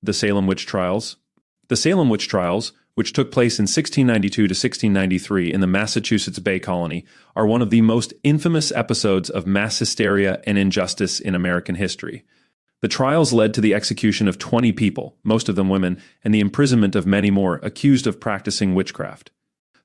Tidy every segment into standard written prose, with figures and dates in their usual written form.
The Salem Witch Trials. The Salem Witch Trials, which took place in 1692 to 1693 in the Massachusetts Bay Colony, are one of the most infamous episodes of mass hysteria and injustice in American history. The trials led to the execution of 20 people, most of them women, and the imprisonment of many more accused of practicing witchcraft.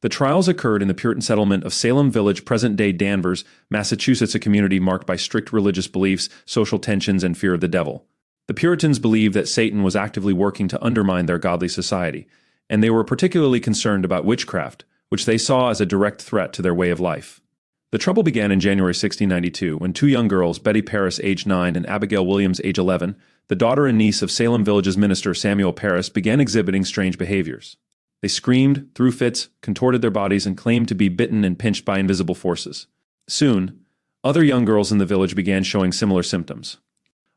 The trials occurred in the Puritan settlement of Salem Village, present-day Danvers, Massachusetts, a community marked by strict religious beliefs, social tensions, and fear of the devil. The Puritans believed that Satan was actively working to undermine their godly society, and they were particularly concerned about witchcraft, which they saw as a direct threat to their way of life. The trouble began in January 1692 when two young girls, Betty Parris, age 9, and Abigail Williams, age 11, the daughter and niece of Salem Village's minister Samuel Parris, began exhibiting strange behaviors. They screamed, threw fits, contorted their bodies, and claimed to be bitten and pinched by invisible forces. Soon, other young girls in the village began showing similar symptoms.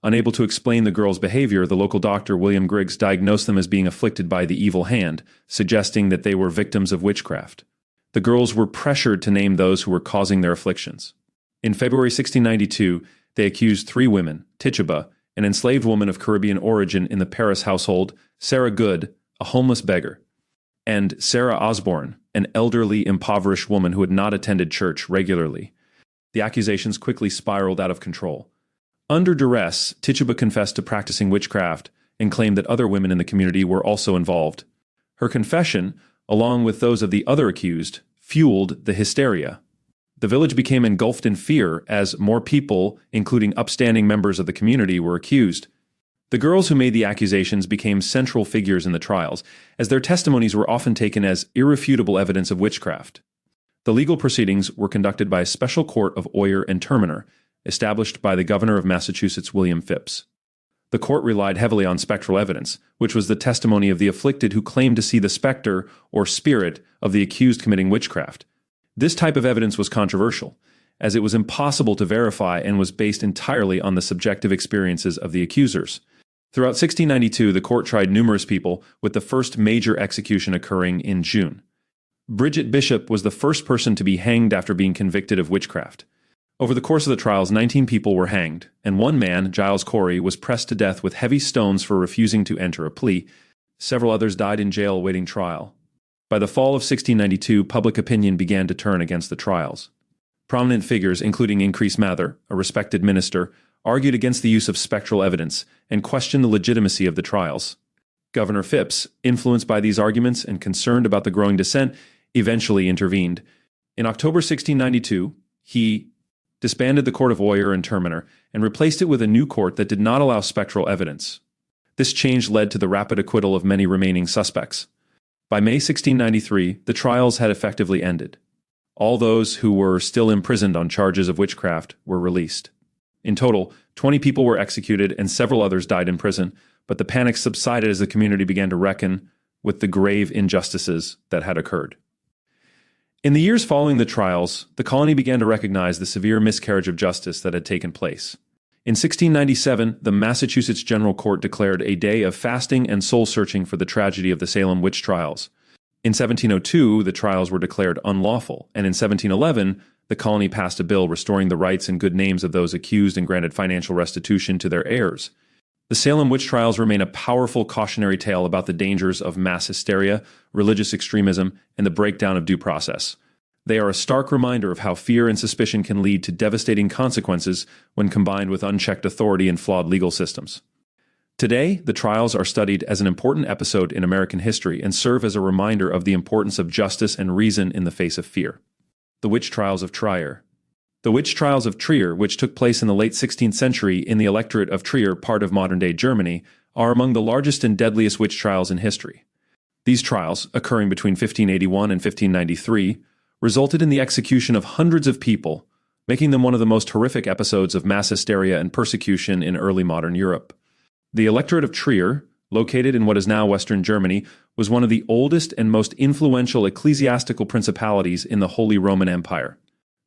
Unable to explain the girls' behavior, the local doctor, William Griggs, diagnosed them as being afflicted by the evil hand, suggesting that they were victims of witchcraft. The girls were pressured to name those who were causing their afflictions. In February 1692, they accused 3 women, Tituba, an enslaved woman of Caribbean origin in the Parris household, Sarah Good, a homeless beggar, and Sarah Osborne, an elderly, impoverished woman who had not attended church regularly. The accusations quickly spiraled out of control. Under duress, Tituba confessed to practicing witchcraft and claimed that other women in the community were also involved. Her confession, along with those of the other accused, fueled the hysteria. The village became engulfed in fear as more people, including upstanding members of the community, were accused. The girls who made the accusations became central figures in the trials, as their testimonies were often taken as irrefutable evidence of witchcraft. The legal proceedings were conducted by a special court of oyer and terminer, established by the governor of Massachusetts, William Phips. The court relied heavily on spectral evidence, which was the testimony of the afflicted who claimed to see the specter, or spirit, of the accused committing witchcraft. This type of evidence was controversial, as it was impossible to verify and was based entirely on the subjective experiences of the accusers. Throughout 1692, the court tried numerous people, with the first major execution occurring in June. Bridget Bishop was the first person to be hanged after being convicted of witchcraft. Over the course of the trials, 19 people were hanged, and one man, Giles Corey, was pressed to death with heavy stones for refusing to enter a plea. Several others died in jail awaiting trial. By the fall of 1692, public opinion began to turn against the trials. Prominent figures, including Increase Mather, a respected minister, argued against the use of spectral evidence and questioned the legitimacy of the trials. Governor Phips, influenced by these arguments and concerned about the growing dissent, eventually intervened. In October 1692, he disbanded the court of oyer and terminer and replaced it with a new court that did not allow spectral evidence. This change led to the rapid acquittal of many remaining suspects. By May 1693, the trials had effectively ended. All those who were still imprisoned on charges of witchcraft were released. In total, 20 people were executed and several others died in prison, but the panic subsided as the community began to reckon with the grave injustices that had occurred. In the years following the trials, the colony began to recognize the severe miscarriage of justice that had taken place. In 1697, the Massachusetts General Court declared a day of fasting and soul-searching for the tragedy of the Salem witch trials. In 1702, the trials were declared unlawful, and in 1711, the colony passed a bill restoring the rights and good names of those accused and granted financial restitution to their heirs. The Salem witch trials remain a powerful cautionary tale about the dangers of mass hysteria, religious extremism, and the breakdown of due process. They are a stark reminder of how fear and suspicion can lead to devastating consequences when combined with unchecked authority and flawed legal systems. Today, the trials are studied as an important episode in American history and serve as a reminder of the importance of justice and reason in the face of fear. The Witch Trials of Trier. The witch trials of Trier, which took place in the late 16th century in the electorate of Trier, part of modern-day Germany, are among the largest and deadliest witch trials in history. These trials, occurring between 1581 and 1593, resulted in the execution of hundreds of people, making them one of the most horrific episodes of mass hysteria and persecution in early modern Europe. The electorate of Trier, located in what is now Western Germany, was one of the oldest and most influential ecclesiastical principalities in the Holy Roman Empire.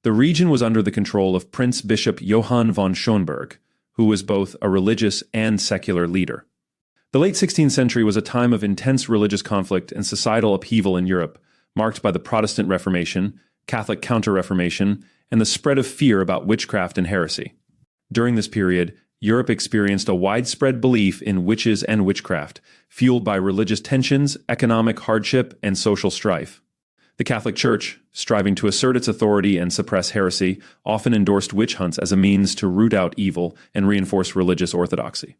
The region was under the control of Prince Bishop Johann von Schönberg, who was both a religious and secular leader. The late 16th century was a time of intense religious conflict and societal upheaval in Europe, marked by the Protestant Reformation, Catholic Counter-Reformation, and the spread of fear about witchcraft and heresy. During this period, Europe experienced a widespread belief in witches and witchcraft, fueled by religious tensions, economic hardship, and social strife. The Catholic Church, striving to assert its authority and suppress heresy, often endorsed witch hunts as a means to root out evil and reinforce religious orthodoxy.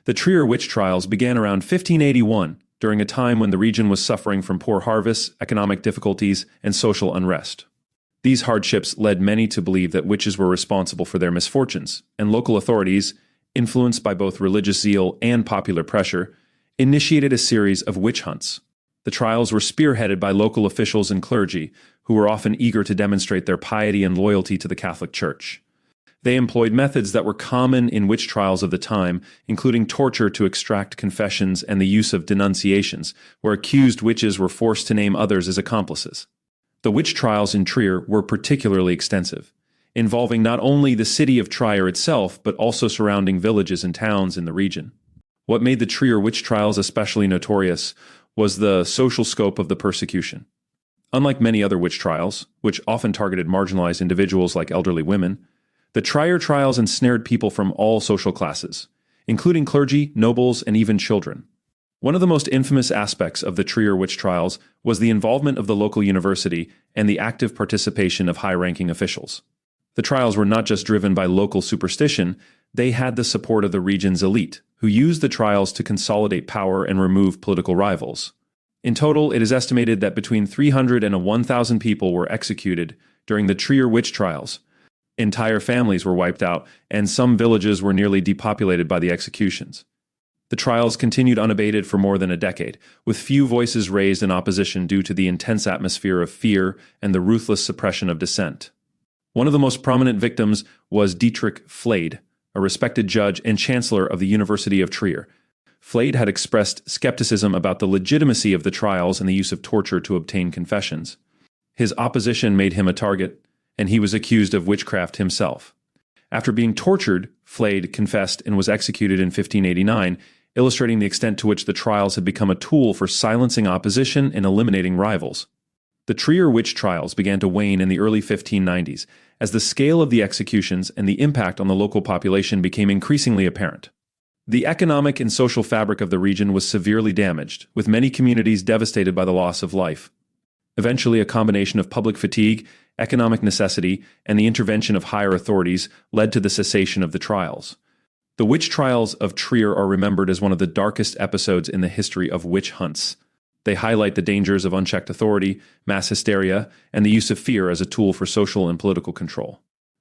The Trier witch trials began around 1581, during a time when the region was suffering from poor harvests, economic difficulties, and social unrest. These hardships led many to believe that witches were responsible for their misfortunes, and local authorities, influenced by both religious zeal and popular pressure, initiated a series of witch hunts. The trials were spearheaded by local officials and clergy, who were often eager to demonstrate their piety and loyalty to the Catholic Church. They employed methods that were common in witch trials of the time, including torture to extract confessions and the use of denunciations, where accused witches were forced to name others as accomplices. The witch trials in Trier were particularly extensive, involving not only the city of Trier itself, but also surrounding villages and towns in the region. What made the Trier witch trials especially notorious was the social scope of the persecution. Unlike many other witch trials, which often targeted marginalized individuals like elderly women, the Trier trials ensnared people from all social classes, including clergy, nobles, and even children. One of the most infamous aspects of the Trier witch trials was the involvement of the local university and the active participation of high-ranking officials. The trials were not just driven by local superstition, they had the support of the region's elite, who used the trials to consolidate power and remove political rivals. In total, it is estimated that between 300 and 1,000 people were executed during the Trier witch trials. Entire families were wiped out, and some villages were nearly depopulated by the executions. The trials continued unabated for more than a decade, with few voices raised in opposition due to the intense atmosphere of fear and the ruthless suppression of dissent. One of the most prominent victims was Dietrich Flade, a respected judge and chancellor of the University of Trier. Flade had expressed skepticism about the legitimacy of the trials and the use of torture to obtain confessions. His opposition made him a target, and he was accused of witchcraft himself. After being tortured, Flade confessed and was executed in 1589, illustrating the extent to which the trials had become a tool for silencing opposition and eliminating rivals. The Trier witch trials began to wane in the early 1590s, as the scale of the executions and the impact on the local population became increasingly apparent. The economic and social fabric of the region was severely damaged, with many communities devastated by the loss of life. Eventually, a combination of public fatigue, economic necessity, and the intervention of higher authorities led to the cessation of the trials. The witch trials of Trier are remembered as one of the darkest episodes in the history of witch hunts. They highlight the dangers of unchecked authority, mass hysteria, and the use of fear as a tool for social and political control.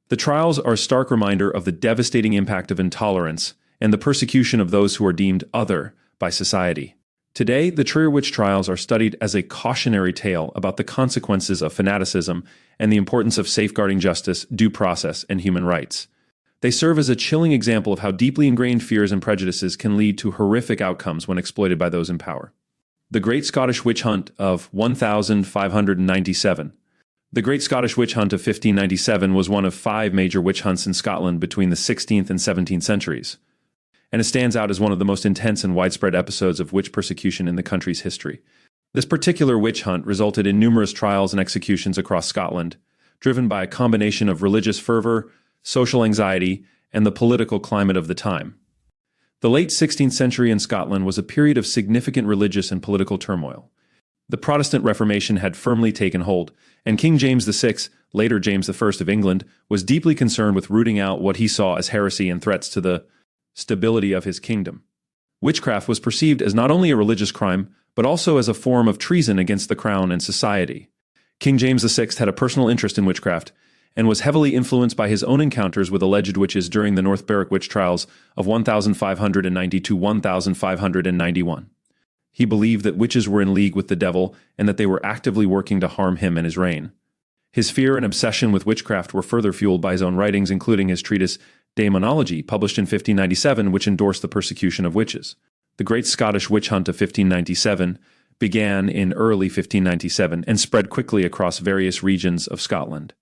The trials are a stark reminder of the devastating impact of intolerance and the persecution of those who are deemed other by society. Today, the Trier witch trials are studied as a cautionary tale about the consequences of fanaticism and the importance of safeguarding justice, due process, and human rights. They serve as a chilling example of how deeply ingrained fears and prejudices can lead to horrific outcomes when exploited by those in power. The Great Scottish Witch Hunt of 1597. The Great Scottish Witch Hunt of 1597 was one of 5 major witch hunts in Scotland between the 16th and 17th centuries, and it stands out as one of the most intense and widespread episodes of witch persecution in the country's history. This particular witch hunt resulted in numerous trials and executions across Scotland, driven by a combination of religious fervor, social anxiety, and the political climate of the time. The late 16th century in Scotland was a period of significant religious and political turmoil. The Protestant Reformation had firmly taken hold, and King James VI, later James I of England, was deeply concerned with rooting out what he saw as heresy and threats to the stability of his kingdom. Witchcraft was perceived as not only a religious crime, but also as a form of treason against the crown and society. King James VI had a personal interest in witchcraft, and was heavily influenced by his own encounters with alleged witches during the North Berwick witch trials of 1590–1591. He believed that witches were in league with the devil and that they were actively working to harm him and his reign. His fear and obsession with witchcraft were further fueled by his own writings, including his treatise Daemonology, published in 1597, which endorsed the persecution of witches. The Great Scottish Witch Hunt of 1597 began in early 1597 and spread quickly across various regions of Scotland.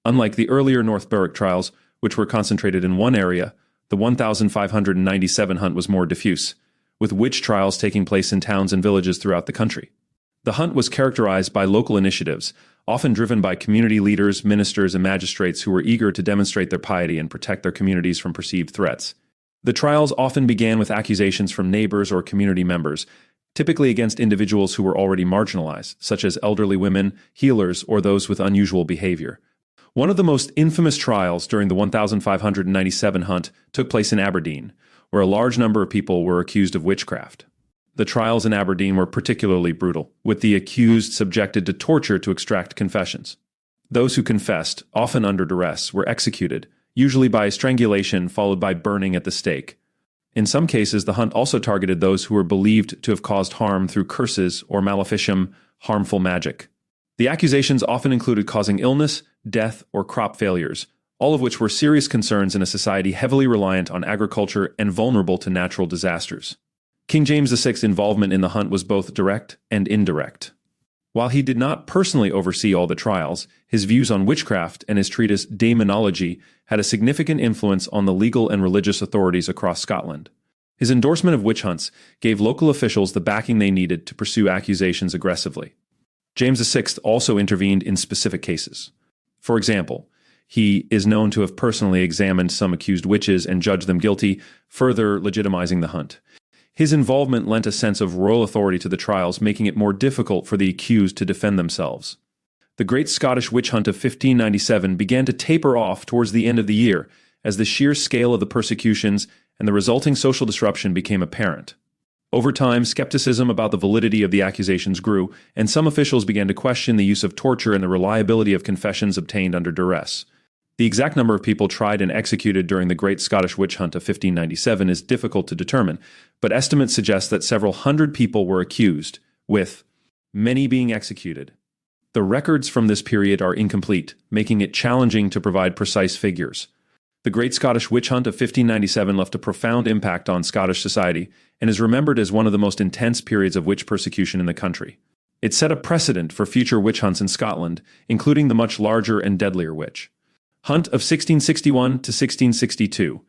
Unlike the earlier North Berwick trials, which were concentrated in one area, the 1597 hunt was more diffuse, with witch trials taking place in towns and villages throughout the country. The hunt was characterized by local initiatives, often driven by community leaders, ministers, and magistrates who were eager to demonstrate their piety and protect their communities from perceived threats. The trials often began with accusations from neighbors or community members, typically against individuals who were already marginalized, such as elderly women, healers, or those with unusual behavior. One of the most infamous trials during the 1597 hunt took place in Aberdeen, where a large number of people were accused of witchcraft. The trials in Aberdeen were particularly brutal, with the accused subjected to torture to extract confessions. Those who confessed, often under duress, were executed, usually by strangulation followed by burning at the stake. In some cases, the hunt also targeted those who were believed to have caused harm through curses or maleficium, harmful magic. The accusations often included causing illness, death, or crop failures, all of which were serious concerns in a society heavily reliant on agriculture and vulnerable to natural disasters. King James VI's involvement in the hunt was both direct and indirect. While he did not personally oversee all the trials, his views on witchcraft and his treatise Daemonology had a significant influence on the legal and religious authorities across Scotland. His endorsement of witch hunts gave local officials the backing they needed to pursue accusations aggressively. James VI also intervened in specific cases. For example, he is known to have personally examined some accused witches and judged them guilty, further legitimizing the hunt. His involvement lent a sense of royal authority to the trials, making it more difficult for the accused to defend themselves. The Great Scottish Witch Hunt of 1597 began to taper off towards the end of the year, as the sheer scale of the persecutions and the resulting social disruption became apparent. Over time, skepticism about the validity of the accusations grew, and some officials began to question the use of torture and the reliability of confessions obtained under duress. The exact number of people tried and executed during the Great Scottish Witch Hunt of 1597 is difficult to determine, but estimates suggest that several hundred people were accused, with many being executed. The records from this period are incomplete, making it challenging to provide precise figures. The Great Scottish Witch Hunt of 1597 left a profound impact on Scottish society and is remembered as one of the most intense periods of witch persecution in the country. It set a precedent for future witch hunts in Scotland, including the much larger and deadlier witch Hunt of 1661 to 1662.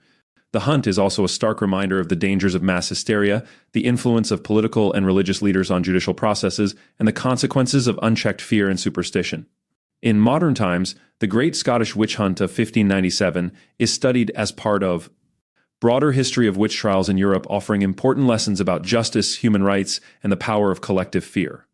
The hunt is also a stark reminder of the dangers of mass hysteria, the influence of political and religious leaders on judicial processes, and the consequences of unchecked fear and superstition. In modern times, the Great Scottish Witch Hunt of 1597 is studied as part of broader history of witch trials in Europe, offering important lessons about justice, human rights, and the power of collective fear.